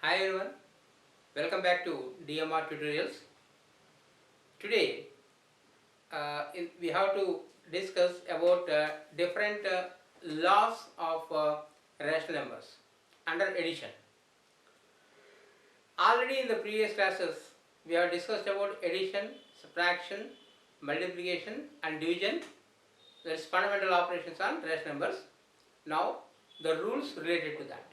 Hi everyone, welcome back to DMR tutorials. Today we have to discuss about different laws of rational numbers under addition. Already in the previous classes we have discussed about addition, subtraction, multiplication and division. That's fundamental operations on rational numbers. Now the rules related to that.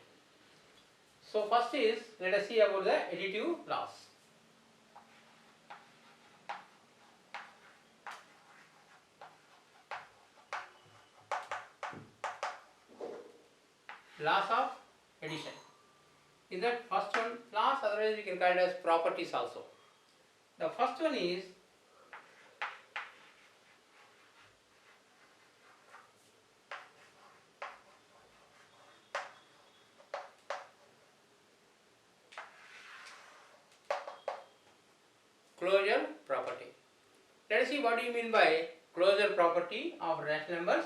So first is, let us see about the additive laws. Laws of addition. In that first one, laws, otherwise we can call it as properties also. The first one is closure property. Let us see what do you mean by closure property of rational numbers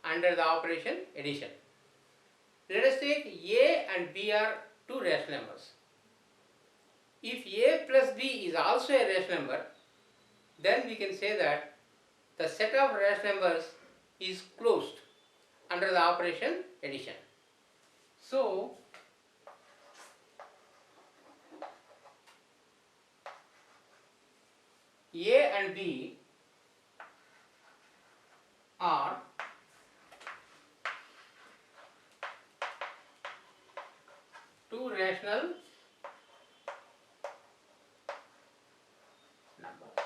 under the operation addition. Let us take A and B are two rational numbers. If A plus B is also a rational number, then we can say that the set of rational numbers is closed under the operation addition. So A and B are two rational numbers.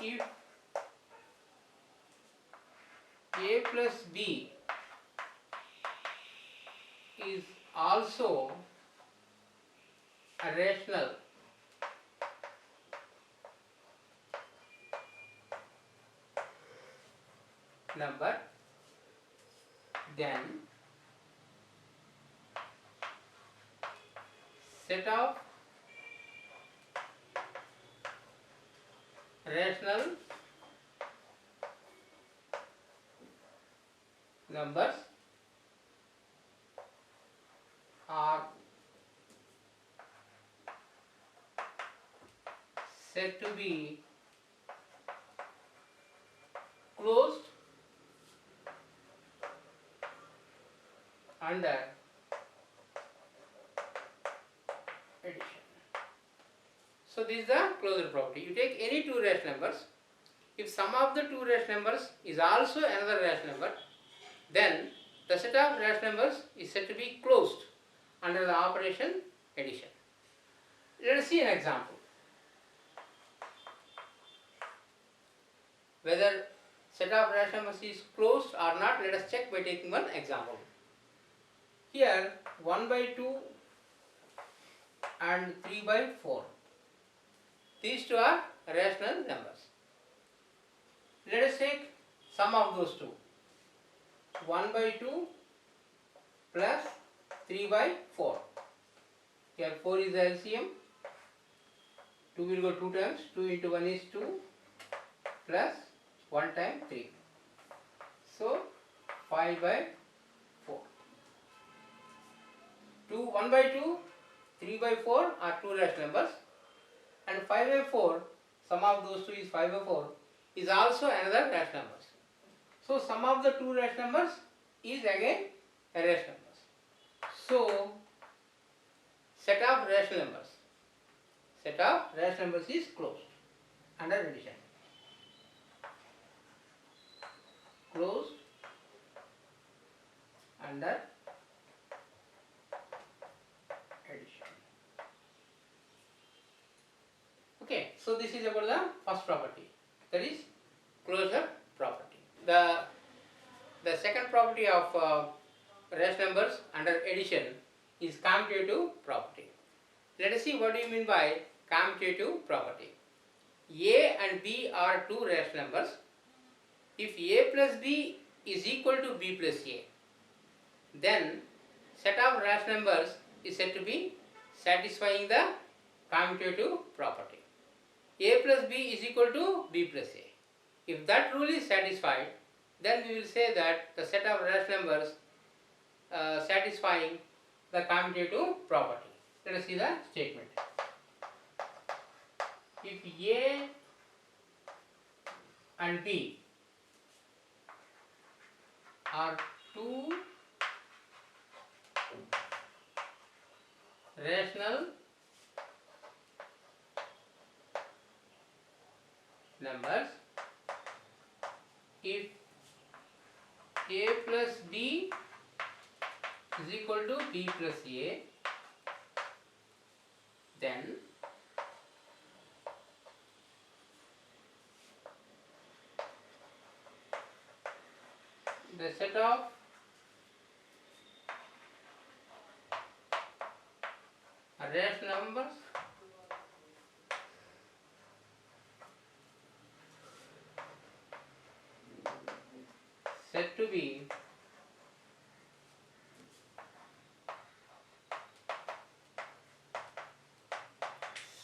If A plus B is also a rational number, then set of rational numbers are said to be closed under addition. So this is the closure property. You take any two rational numbers. If sum of the two rational numbers is also another rational number, then the set of rational numbers is said to be closed under the operation addition. Let us see an example. Whether set of rational numbers is closed or not, let us check by taking one example. Here 1 by 2 and 3 by 4. These two are rational numbers. Let us take sum of those two. 1 by 2 plus 3 by 4. Here 4 is the LCM. 2 will go 2 times. 2 into 1 is 2 plus 1 time 3. So 5 by 4. 1 by 2, 3 by 4 are two rational numbers, and 5 by 4, sum of those two is 5 by 4, is also another rational number. So sum of the two rational numbers is again a rational numbers. So set of rational numbers is closed under addition. Closed under addition. Okay, so this is about the first property, that is closure property. The second property of rational numbers under addition is commutative property. Let us see what do you mean by commutative property. A and B are two rational numbers. If A plus B is equal to B plus A, then set of rational numbers is said to be satisfying the commutative property. A plus B is equal to B plus A. If that rule is satisfied, then we will say that the set of rational numbers satisfying the commutative property. Let us see the statement. If A and B are two rational numbers, if A plus B is equal to B plus A, then the set of rational numbers said to be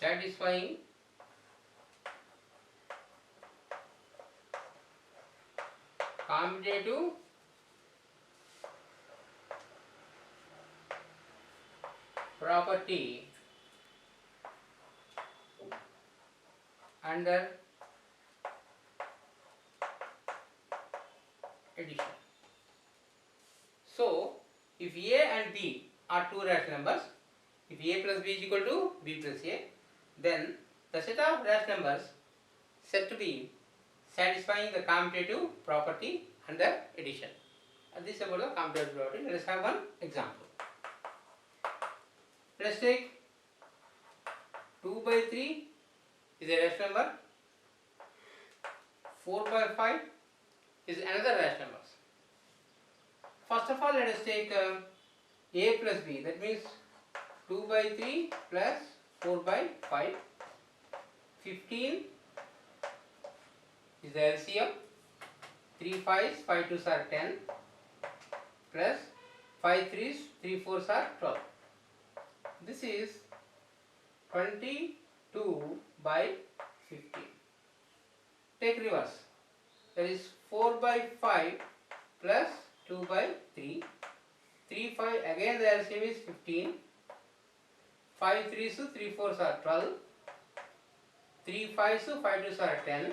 satisfying commutative property under addition. So, if A and B are two rational numbers, if A plus B is equal to B plus A, then the set of rational numbers said to be satisfying the commutative property under addition. This is about the commutative property. Let us have one example. Let us take 2 by 3 is a rational number, 4 by 5 is another rational number. First of all, let us take A plus B, that means 2 by 3 plus 4 by 5, 15 is the LCM, 3 5s, 5 2s are 10, plus 5 3s, 3 4s are 12. This is 22 by 15. Take reverse, that is 4 by 5 plus 2 by 3, 3 5, again the LCM is 15, 5 3s to 3 4s are 12, 3 5s to 5 2s are 10,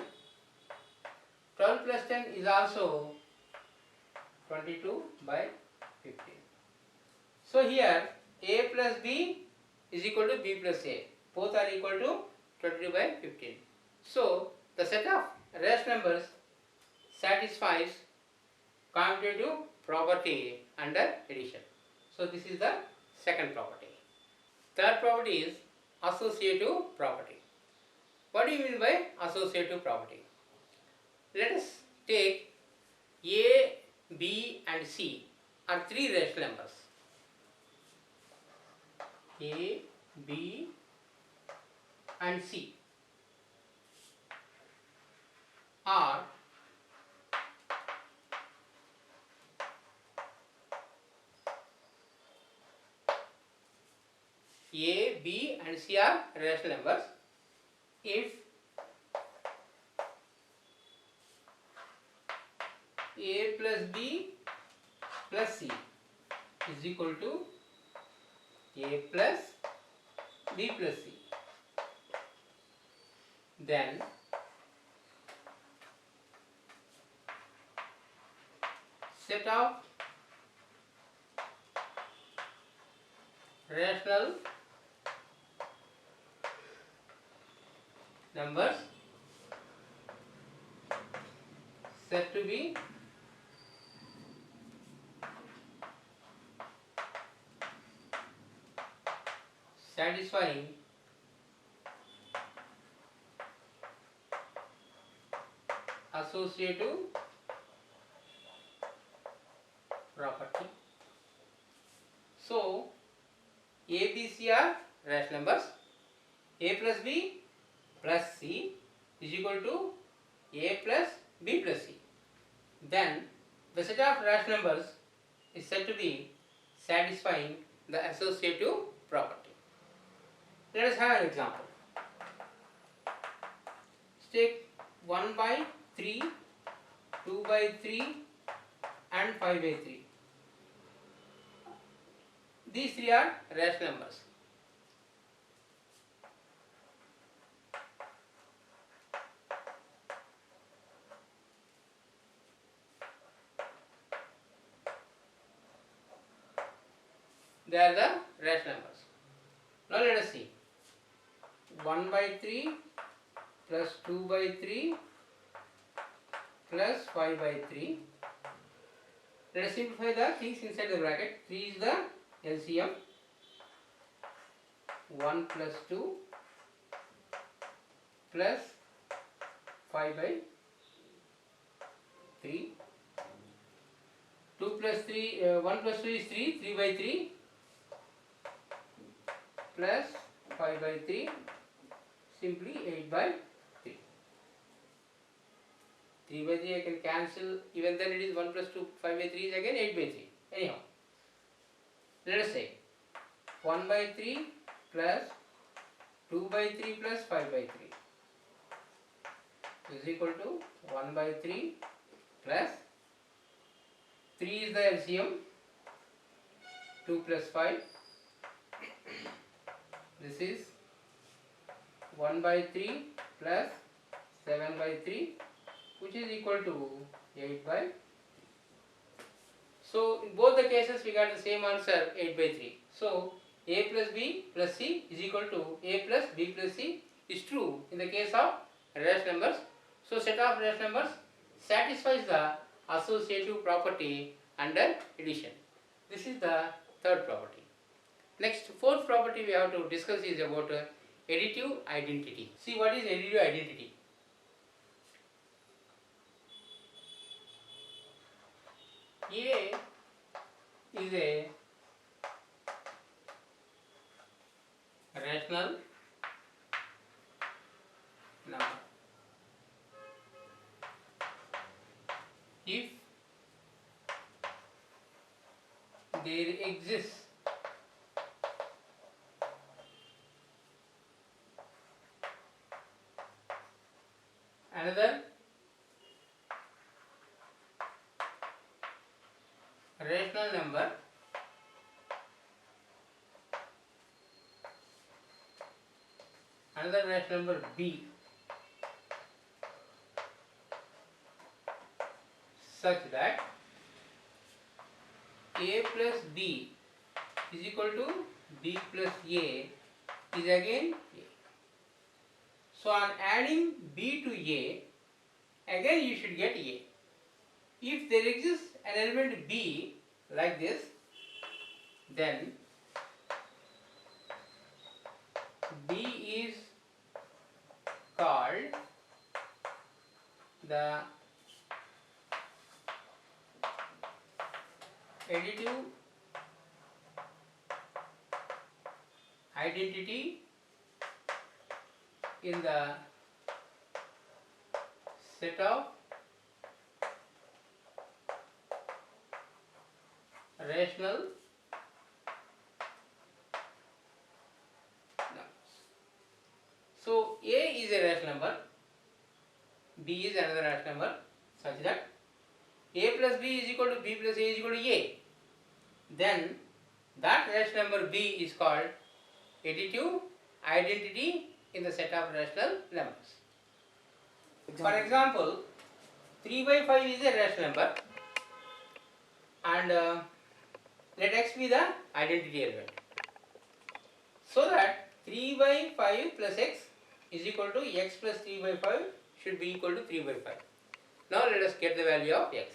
12 plus 10 is also 22 by 15. So here A plus B is equal to B plus A. Both are equal to 22 by 15. So the set of rational numbers satisfies commutative property under addition. So this is the second property. Third property is associative property. What do you mean by associative property? Let us take A, B and C are three rational numbers. A, B and C are A, B and C are rational numbers if A plus B plus C is equal to A plus B plus C. Then set of rational numbers said to be satisfying associative property. So A, B, C are rational numbers. A plus B plus C is equal to A plus B plus C. Then the set of rational numbers is said to be satisfying the associative property. Let us have an example. Let's take 1 by 3, 2 by 3 and 5 by 3. These three are rational numbers. They are the rational numbers. Now let us see. 1 by 3 plus 2 by 3 plus 5 by 3. Let us simplify the things inside the bracket. 3 is the LCM. 1 plus 2 plus 5 by 3. 2 plus 3, 1 plus 2 is 3, 3 by 3 plus 5 by 3, simply 8 by 3. 3 by 3 I can cancel, even then it is 1 plus 2, 5 by 3 is again 8 by 3. Anyhow, let us say 1 by 3 plus 2 by 3 plus 5 by 3 is equal to 1 by 3 plus 3 is the LCM, 2 plus 5, this is 1 by 3 plus 7 by 3, which is equal to 8 by 3. So in both the cases we got the same answer, 8 by 3. So A plus B plus C is equal to A plus B plus C is true in the case of rational numbers. So set of rational numbers satisfies the associative property under addition. This is the third property. Next, fourth property we have to discuss is about additive identity. See, what is additive identity? A is a rational number. If there exists another rational number B such that A plus B is equal to B plus A is again A. So on adding B to A, again you should get A. If there exists an element B like this, then B is called the additive identity in the set of rational numbers. So A is a rational number, B is another rational number such that A plus B is equal to B plus A is equal to A. Then that rational number B is called additive identity in the set of rational numbers. For example, 3 by 5 is a rational number, and let x be the identity element. So that 3 by 5 plus x is equal to x plus 3 by 5 should be equal to 3 by 5. Now let us get the value of x.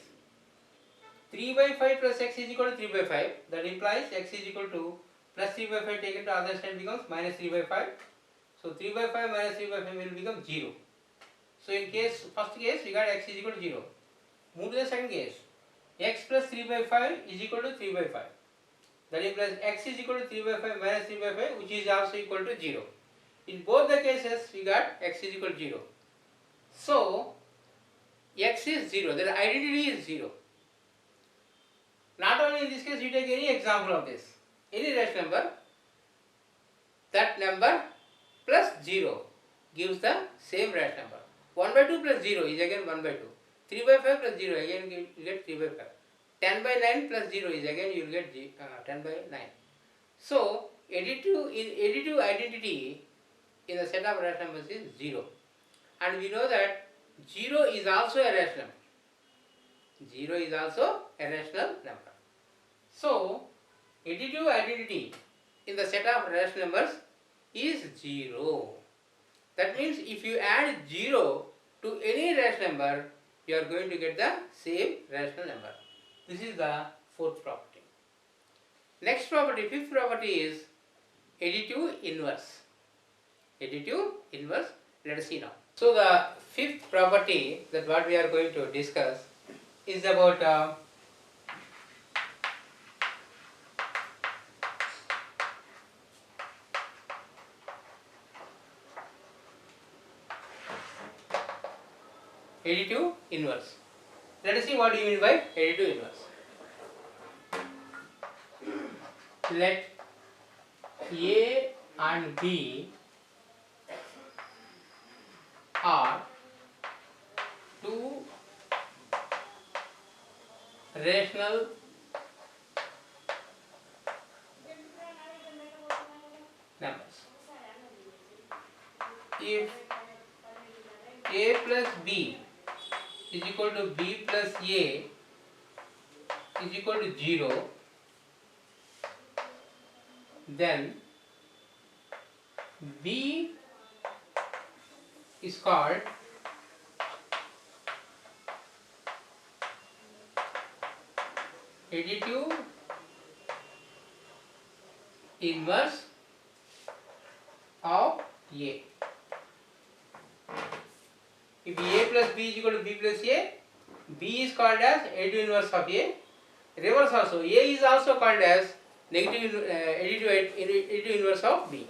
3 by 5 plus x is equal to 3 by 5. That implies x is equal to plus 3 by 5 taken to other side becomes minus 3 by 5. So 3 by 5 minus 3 by 5 will become 0. So in first case we got x is equal to 0. Move to the second case. X plus 3 by 5 is equal to 3 by 5. That implies x is equal to 3 by 5 minus 3 by 5, which is also equal to 0. In both the cases we got x is equal to 0. So x is 0, the identity is 0. Not only in this case, you take any example of this, any rational number, that number plus 0 gives the same rational number. 1 by 2 plus 0 is again 1 by 2. 3 by 5 plus 0, again you get 3 by 5. 10 by 9 plus 0 is again you will get 10 by 9. So additive identity in the set of rational numbers is 0, and we know that 0 is also a rational number. 0 is also a rational number. So additive identity in the set of rational numbers is 0. That means if you add 0 to any rational number, you are going to get the same rational number. This is the fourth property. Next property, fifth property is additive inverse. Additive inverse, let us see now. So the fifth property that what we are going to discuss is about additive inverse. Let us see what you mean by additive inverse. Let A and B are two rational numbers. If A plus B is equal to B plus A is equal to 0, then B is called additive inverse of A. If A plus B is equal to B plus A, B is called as additive inverse of A. Reverse also, A is also called as additive inverse of B.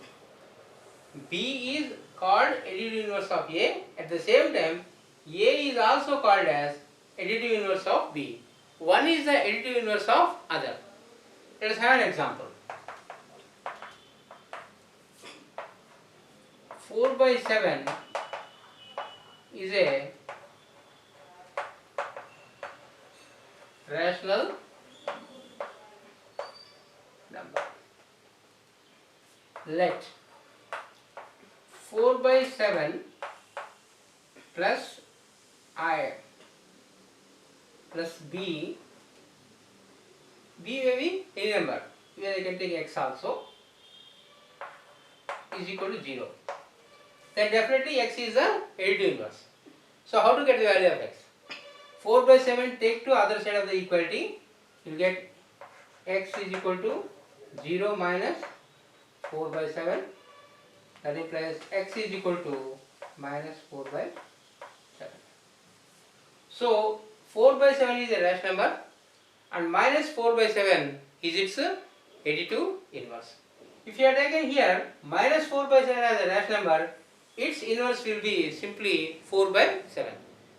B is called additive inverse of A. At the same time, A is also called as additive inverse of B. One is the additive inverse of other. Let us have an example. 4 by 7 is a rational number. Let 4 by 7 plus I plus B, B may be any number, where I can take x also, is equal to 0. Then definitely x is the additive inverse. So how to get the value of x? 4 by 7 take to other side of the equality, you will get x is equal to 0 minus 4 by 7, that implies x is equal to minus 4 by 7. So 4 by 7 is a rational number and minus 4 by 7 is its additive inverse. If you are taken here minus 4 by 7 as a rational number, its inverse will be simply 4 by 7.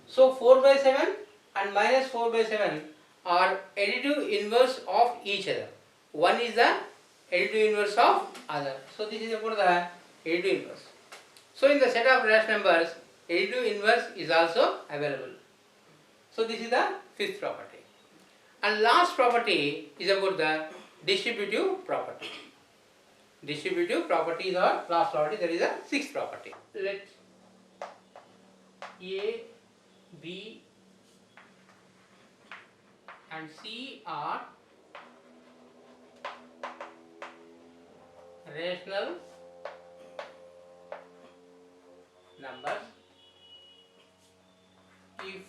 So 4 by 7 and minus 4 by 7 are additive inverse of each other. One is the additive inverse of other. So this is about the additive inverse. So in the set of rational numbers, additive inverse is also available. So this is the fifth property. And last property is about the distributive property. Distributive property is our last property, that is the sixth property. Let A, B and C are rational numbers if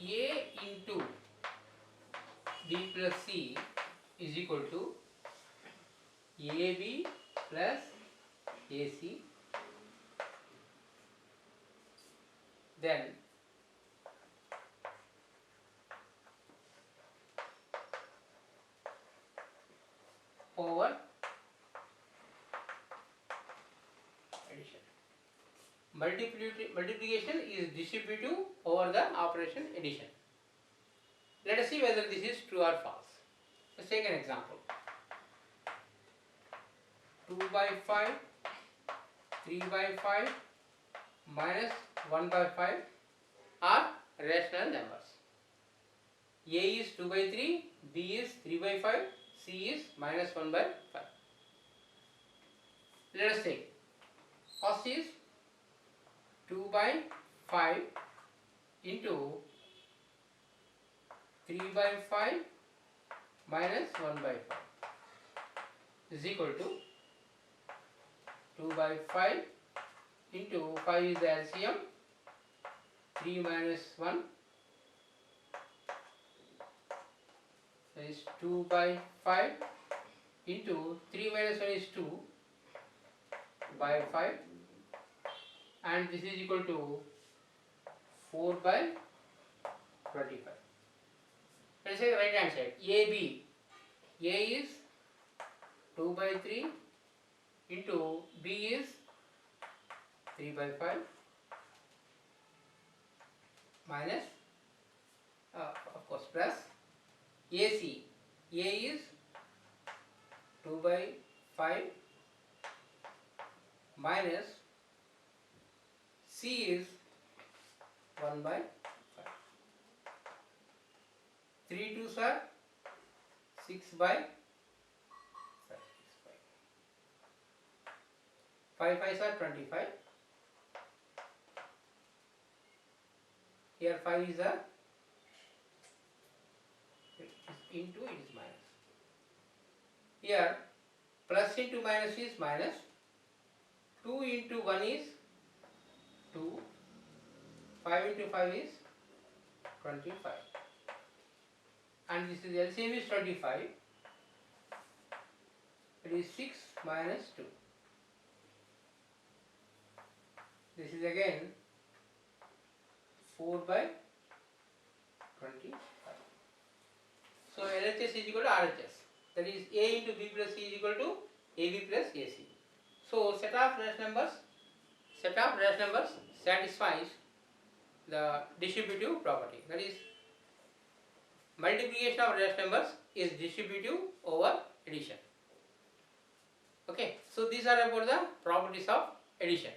A into B plus C is equal to AB plus AC, then over addition. Multiplication is distributive over the operation addition. Let us see whether this is true or false. Let's take an example. 2 by 5, 3 by 5 minus 1 by 5 are rational numbers. A is 2 by 3, B is 3 by 5, C is minus 1 by 5. Let us take first is 2 by 5 into 3 by 5 minus 1 by 5 is equal to 2 by 5 into 5 is the LCM, 3 minus 1 is 2 by 5 into 3 minus 1 is 2 by 5, and this is equal to 4 by 25. Let us say the right hand side, AB. A is 2 by 3 into B is 3 by 5 minus, of course, plus AC. A is 2 by 5 minus C is 1 by 5. 3 2s are 6 by 5. 5 5s are 25. Here 5 is a into, it is minus. Here plus into minus is minus. 2 into 1 is 2. 5 into 5 is 25. And this is LCM is 25. It is 6 minus 2. This is again 4 by 25. So LHS is equal to RHS. That is A into B plus C is equal to AB plus AC. So set of rational numbers satisfies the distributive property. That is, multiplication of rational numbers is distributive over addition. Okay. So these are about the properties of addition.